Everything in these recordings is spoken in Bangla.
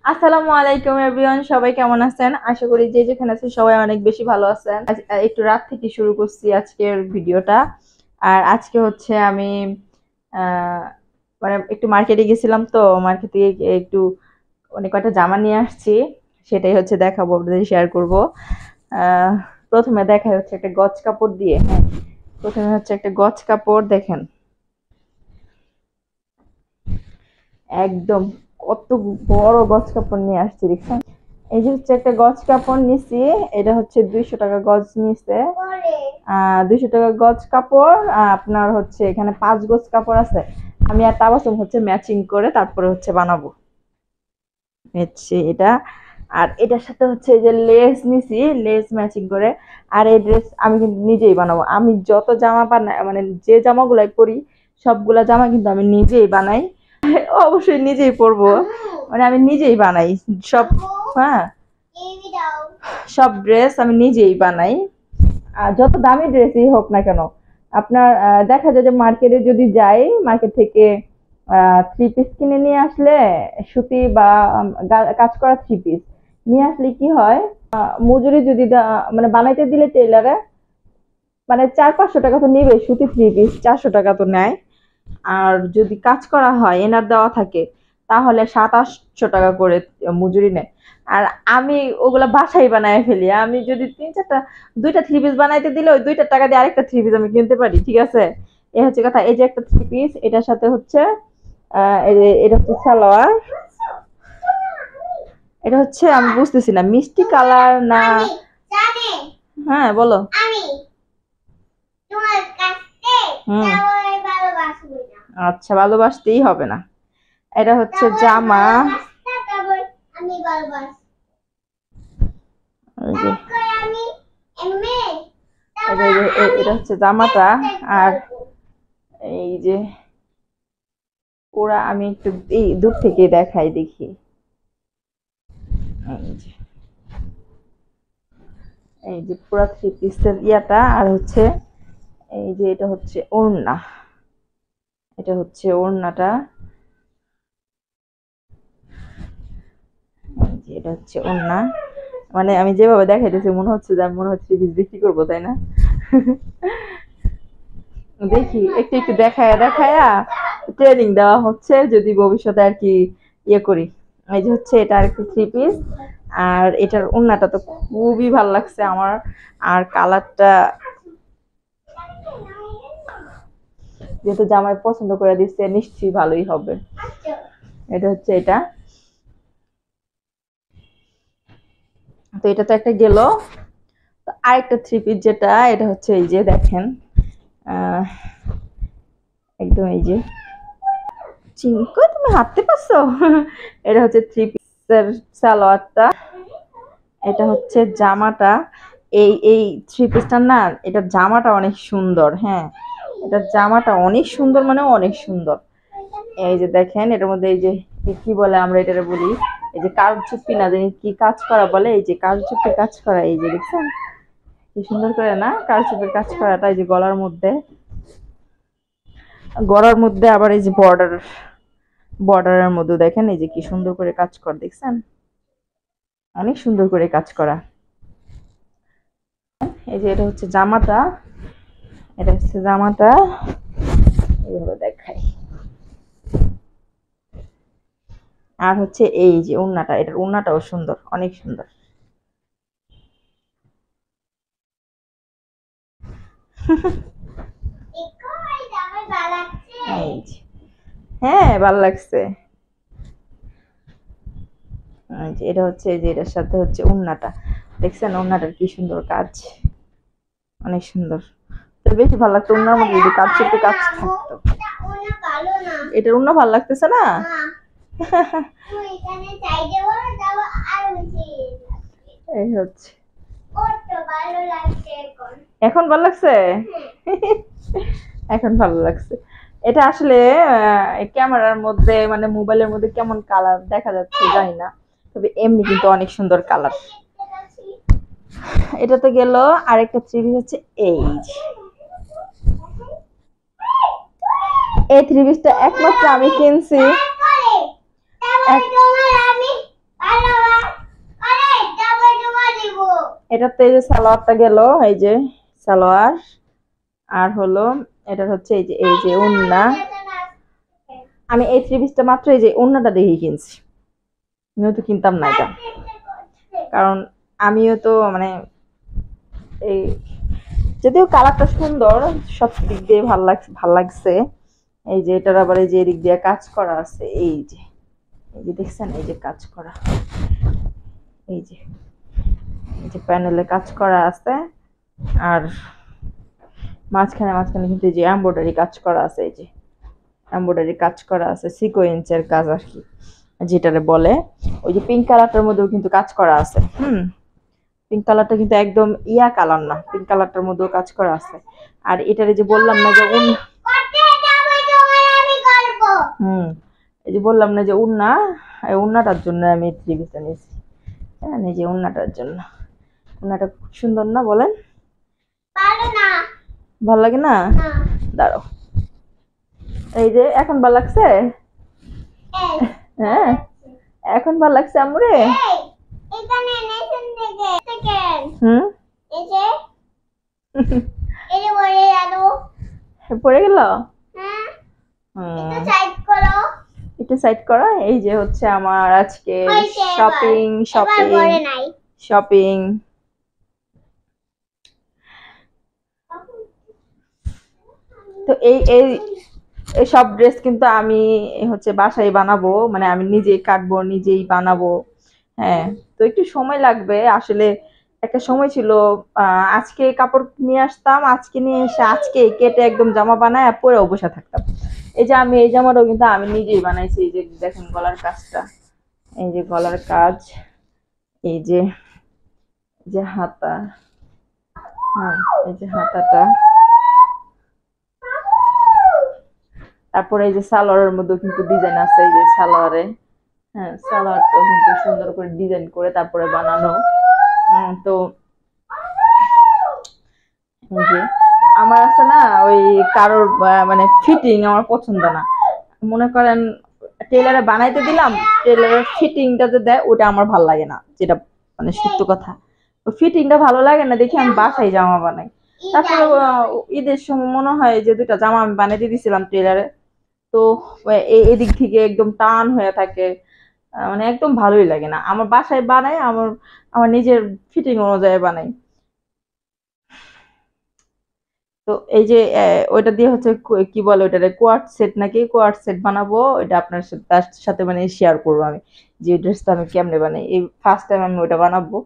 আসসালামু আলাইকুম এভরিওয়ান, সবাই কেমন আছেন? আশা করি যে যেখানে আছেন সবাই অনেক বেশি ভালো আছেন। একটু রাত থেকে শুরু করছি আজকের ভিডিওটা। আর আজকে হচ্ছে আমি আহ, মানে একটু মার্কেটে গেছিলাম, তো মার্কেট থেকে একটু অনেক কয়টা জামা নিয়ে আসছি। সেটাই হচ্ছে দেখাবো, আপনাদের শেয়ার করবো। আহ, প্রথমে দেখাই হচ্ছে একটা গজ কাপড় দিয়ে। হ্যাঁ, প্রথমে হচ্ছে একটা গজ কাপড় দেখেন, একদম কত বড় গজ কাপড় নিয়ে আসছি দেখছেন। এই যে হচ্ছে একটা গজ কাপড় নিছি, এটা হচ্ছে 200 টাকা গজ নিছে। 200 টাকা গজ কাপড়। আপনার হচ্ছে এখানে 5 গজ কাপড় আছে। আমি আর তাবাসুম হচ্ছে ম্যাচিং করে তারপরে হচ্ছে বানাবো হচ্ছে এটা। আর এটার সাথে হচ্ছে এই যে লেস নিছি, লেস ম্যাচিং করে। আর এই ড্রেস আমি কিন্তু নিজেই বানাবো। আমি যত জামা বানাই, মানে যে জামাগুলাই পরি সবগুলা জামা কিন্তু আমি নিজেই বানাই। অবশ্যই নিজেই পরবো, মানে আমি নিজেই বানাই সব। হ্যাঁ, সব ড্রেস আমি নিজেই বানাই। আর যত দামি ড্রেসই হোক না কেন, আপনার দেখা যায় যে মার্কেটে যদি যাই, মার্কেট থেকে থ্রি পিস কিনে নিয়ে আসলে, সুতি বা কাজ করা থ্রি পিস নিয়ে আসলে কি হয়, মজুরি যদি মানে বানাইতে দিলে টেইলারে মানে 400-500 টাকা তো নেবে। সুতি থ্রি পিস 400 টাকা তো নেয়। আর যদি কাজ করা হয়, এনার দেওয়া থাকে, তাহলে 700-800 টাকা করে মজুরি নেয়। আর আমি ওগুলা বাসায় বানায় ফেলি। আমি যদি 3-4টা, 2টা থ্রি পিস বানাইতে দিলে ওই 2টার টাকা দিয়ে আরেকটা থ্রি পিস আমি কিনতে পারি, ঠিক আছে? এ হচ্ছে কথা। এই যে একটা থ্রি পিস, এটার সাথে হচ্ছে এটা হচ্ছে সালোয়ার। এটা হচ্ছে আমি বুঝতেছি না, মিষ্টি কালার না। হ্যাঁ বলো। হুম, আচ্ছা, ভালোবাসতেই হবে না। এটা হচ্ছে জামা। এই যে এটা হচ্ছে জামাটা। আর এই যে ওরা, আমি একটু এই দূর থেকে দেখাই দেখি। এই যে এই যে পুরা থ্রি পিসের ইয়াটা। আর হচ্ছে এই যে এটা হচ্ছে ওড়না। এটা হচ্ছে ওড়নাটা। এই যে এটা হচ্ছে ওড়না। মানে আমি যেভাবে দেখাইতেছি মনে হচ্ছে যে আমি মনে হচ্ছে থ্রি পিস বিক্রি করবো, তাই না? দেখি একটু একটু দেখায়া দেখায়া ট্রেনিং দেওয়া হচ্ছে, যদি ভবিষ্যতে আর কি ইয়ে করি। এই যে হচ্ছে এটা আর একটু থ্রি পিস। আর এটার ওড়নাটা তো খুবই ভালো লাগছে আমার। আর কালারটা যেহেতু জামাই পছন্দ করে দিচ্ছে, নিশ্চয়ই ভালোই হবে। এটা হচ্ছে এটা। তো এটা তো একটা গেল। আরেকটা থ্রি পিস যেটা, এটা হচ্ছে এই যে দেখেন, আহ একদম এই যে, চিঙ্কু তুমি হাঁটতে পারছো? এটা হচ্ছে থ্রি পিসের সালোয়ারটা। এটা হচ্ছে জামাটা। এই এই থ্রি পিসটা না, এটা জামাটা অনেক সুন্দর। হ্যাঁ, এটা জামাটা অনেক সুন্দর, মানে অনেক সুন্দর। এই যে দেখেন, এটার মধ্যে এই যে কি বলে, আমরা এটা বলি এই যে কারচুপি, না জানি কি কাজ করা বলে, এই যে কারচুপি কাজ করা। এই যে দেখছেন কি সুন্দর করে না কারচুপির কাজ করাটা। এই যে গলার মধ্যে আবার এই যে বর্ডারের মধ্যে দেখেন এই যে কি সুন্দর করে কাজ করা, দেখছেন? অনেক সুন্দর করে কাজ করা। এই যে এটা হচ্ছে জামাটা। এটা হচ্ছে জামাটা, এইভাবে দেখাই। আর হচ্ছে এই যে ওড়নাটা, এটার ওড়নাটাও সুন্দর, অনেক সুন্দর। এই যে, হ্যাঁ ভালো লাগছে। এই যে এটা হচ্ছে, এই যে এটার সাথে হচ্ছে ওড়নাটা, দেখছেন ওড়নাটার কি সুন্দর কাজ, অনেক সুন্দর। তো বেশি ভালো লাগতো ওড়নার মধ্যে যদি কাজ ছোট কাজ থাকতো। এটার ওড়না ভালো লাগতেছে না? এই হচ্ছে, এখন ভালো লাগছে। এখন ভালো লাগছে। এটা আসলে ক্যামেরার মধ্যে, মানে মোবাইলের মধ্যে কেমন কালার দেখা যাচ্ছে জানি না, তবে এমনি কিন্তু অনেক সুন্দর কালার। এটা তো গেল। আরেকটা থ্রি পিস হচ্ছে এই যে, এই থ্রি পিসটা একমাত্র আমি কিনছি। এটাতে এই যে সালোয়ারটা গেল, এই যে সালোয়ার, আর হলো এটা হচ্ছে এই যে ওড়না। আমি এই থ্রি পিসটা মাত্র এই যে ওড়নাটা দেখে কিনছি, নয়তো কিনতাম না এটা। কারণ আমিও তো মানে এই, যদিও কালারটা সুন্দর, সব দিক দিয়ে ভাল লাগছে। এই যে এটার আবার এই যে এদিক দিয়ে কাজ করা আছে, এই যে দেখছেন, এই যে কাজ করা, এই যে প্যানেলে কাজ করা আছে। আর মাঝখানে কিন্তু এই যে এমব্রয়ডারি কাজ করা আছে, এই যে এমব্রয়ডারি কাজ করা আছে, সিকোয়েন্সের কাজ আর কি যেটারে বলে। ওই যে পিঙ্ক কালারটার মধ্যেও কিন্তু কাজ করা আছে। পিঙ্ক কালারটা কিন্তু একদম ইয়া কালার না, পিঙ্ক কালারটার মধ্যেও কাজ করা আছে। আর এটারে যে বললাম না যে এই যে বললাম না যে উন্না, এই উন্নাটার জন্য আমি থ্রি পিসটা নিয়েছি। হ্যাঁ, এই যে উন্নাটার জন্য। উন্নাটা খুব সুন্দর না, বলেন? ভালো লাগে না? দাঁড়াও, এই যে এখন ভালো লাগছে। হ্যাঁ, এখন ভালো লাগছে আমরে। পড়ে গেল। একটু সাইড করো। এই যে হচ্ছে আমার আজকে শপিং। তো এই সব ড্রেস কিন্তু আমি হচ্ছে বাসায় বানাবো, মানে আমি নিজেই কাটবো, নিজেই বানাবো। হ্যাঁ, তো একটু সময় লাগবে আসলে। একটা সময় ছিল আজকে কাপড় নিয়ে আসতাম, আজকে নিয়ে এসে আজকে কেটে একদম জামা বানায় পরে বসে থাকতাম। এই যে আমি এই জামাটাও কিন্তু আমি নিজেই বানাইছি। এই যে দেখেন গলার কাজটা, এই যে গলার কাজ, এই যে হাতা, হ্যাঁ এই যে হাতাটা, তারপরে এই যে সালোয়ারের মধ্যে কিন্তু ডিজাইন আছে, এই যে সালোয়ারে, হ্যাঁ সালোয়ারটাও কিন্তু সুন্দর করে ডিজাইন করে তারপরে বানানো। তো এই যে আমার আছে না ওই কারোর মানে ফিটিং আমার পছন্দ না। মনে করেন টেলারে বানাইতে দিলাম, টেলারের ফিটিংটা যে দেয় ওটা আমার ভালো লাগে না, যেটা মানে সত্য কথা। ফিটিংটা ভালো লাগে না দেখি আমি বাসায় জামা বানাই। তারপরে ঈদের সময় মনে হয় যে দুটা জামা আমি বানাইতে দিছিলাম টেলারে, তো এদিক থেকে একদম টান হয়ে থাকে, মানে একদম ভালোই লাগে না। আমার বাসায় বানাই, আমার নিজের ফিটিং অনুযায়ী বানাই। তো এই যে ওইটা দিয়ে হচ্ছে কি বলে ওইটারে কোয়ার্ট সেট নাকি, কোয়ার্ট সেট বানাবো। ওইটা আপনার সাথে তার সাথে মানে শেয়ার করবো আমি যে ড্রেসটা আমি কেমনে বানাই। এই ফার্স্ট টাইম আমি ওইটা বানাবো,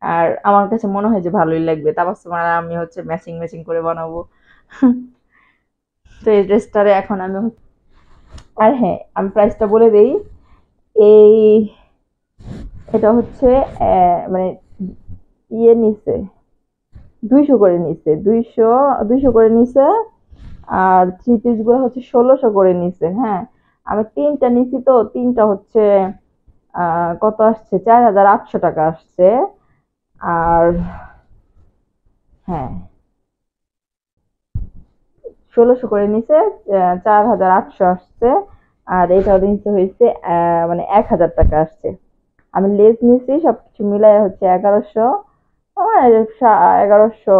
আর আমার কাছে মনে হয় যে ভালোই লাগবে। তারপর আমি হচ্ছে ম্যাচিং করে বানাবো। তো এই ড্রেসটারে এখন আমি, আর হ্যাঁ আমি প্রাইসটা বলে দেই। এই এটা হচ্ছে মানে ইয়ে নিচ্ছে 200 করে নিচ্ছে, 200 করে নিচ্ছে। আর থ্রি পিস গুলো হচ্ছে 1600 করে নিচ্ছে। হ্যাঁ, আমি তিনটা নিছি, তো তিনটা হচ্ছে কত আসছে, 4800 টাকা আসছে। আর হ্যাঁ 1600 করে নিছে, 4800 আসছে। আর এটা নিচে হয়েছে মানে 1000 টাকা আসছে। আমি লেস নিছি, সবকিছু মিলাই হচ্ছে 1100, 1100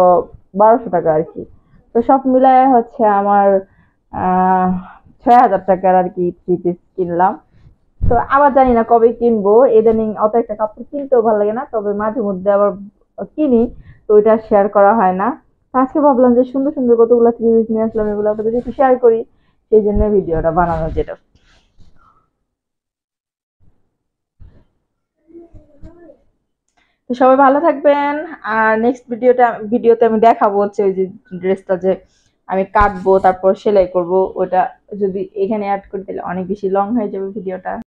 1200 টাকা আর কি। তো সব মিলায় হচ্ছে আমার 6000 টাকার আর কি থ্রি পিস কিনলাম। তো আবার জানি না কবে কিনবো, ইদানিং অত একটা কাপড় কিনতেও ভালো লাগে না, তবে মাঝে মধ্যে আবার কিনি, তো ওইটা শেয়ার করা হয় না। আজকে ভাবলাম যে সুন্দর সুন্দর কতগুলো থ্রি পিস নিয়ে আসলাম, এগুলো আপনাদের একটু শেয়ার করি, সেই জন্য ভিডিওটা বানানো। যেটা তো সবাই ভালো থাকবেন। আর নেক্সট ভিডিওতে আমি দেখাবো হচ্ছে ওই যে ড্রেসটা যে আমি কাটবো তারপর সেলাই করব, ওটা যদি এখানে অ্যাড করে দিলে অনেক বেশি লং হয়ে যাবে ভিডিওটা।